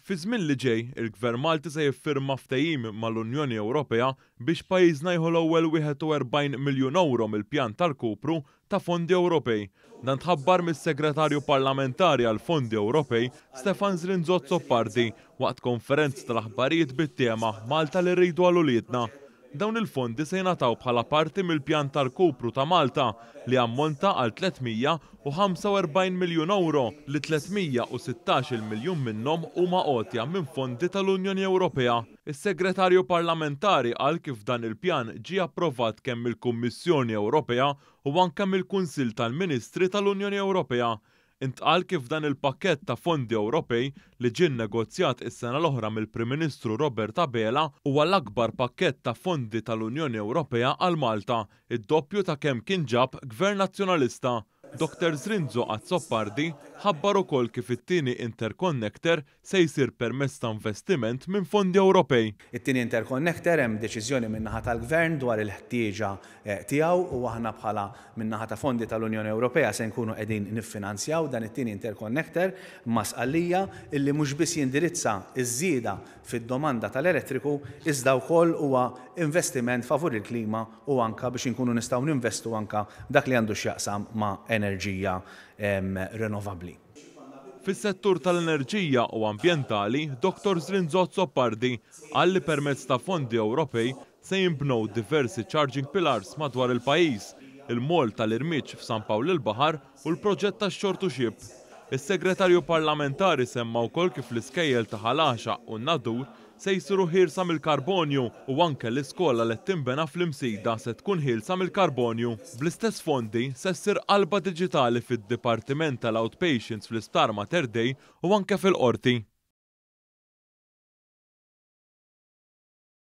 Fi żmien li ġej, il-Gvern Malti se jiffirma ftehim mal-Unjoni Ewropea biex pajjiżna jieħu l-ewwel 41 miljun euro mill-pjan tal-kupru ta' fondi Ewropej. Dan tħabbar mis-Segretarju Parlamentari għal Fondi Ewropej Stefan Zrinzot-Zoppardi waqt konferenza tal-aħbarijiet bit-tema Malta li rridu għal uliedna. Dawn il-fondi se jingħataw bħala parti mill-pjan tal-kupru ta' Malta li ammonta għal 345 miljun euro li 316 miljun minnhom huma għotja minn fondi tal-Unjoni Ewropea. Is-Segretarju Parlamentari qal kif dan il-pjan ġie approvat kemm mill-Kummissjoni Ewropea u anke mill-Kunsill tal-Ministri tal-Unjoni Ewropea. Intqal kif dan il-pakkett ta' fondi Ewropej li ġie nnegozjat is-sena l-oħra mill-Prim Ministru Robert Abela huwa l-akbar pakkett ta' fondi tal-Unjoni Ewropea għal Malta, id-doppju ta' kemm kien ġab Gvern Nazzjonalista. Dr. Zrinzot-Zoppardi ħabbar ukoll kif it-tieni interconnector se jsir permezz ta' investiment minn fondi Ewropej. It-tieni interconnector hemm deċiżjoni min-naħa tal-Gvern dwar il-ħtieġa tiegħu u aħna bħala min-naħa ta' fondi tal-Unjoni Ewropea se nkunu qegħdin niffinanzjaw dan it-tieni interconnector masqallija illi mhux biss jindirizza iż-żieda fid-domanda tal-elettriku iżda wkoll huwa investiment favur il-klima u anke biex inkunu nistgħu ninvestu anke dak li għandu x'jaqsam ma' enerġija rinnovabbli. Fis-settur tal-enerġija u ambjentali, Dr. Zrinzot-Zoppardi qal li permezz ta' fondi Ewropej se jinbnew diversi charging pillars madwar il-pajjiż, il-mol tal-Irmiċ f'San Pawl il-Baħar u l-proġett tax-Xortu Xib. Is-Segretarju Parlamentari semma wkoll kif l-iskejjel ta' Ħalaxa u n-Nadur se jsiru ħielsa mill-karbonju u anke l-iskola li tinbena fl-Imsida se tkun ħielsa mill-karbonju. Bl-istess fondi se ssir qalba diġitali fid-Dipartiment tal-Outpatients fl-Isptar Mater Dei u anke fil-qorti.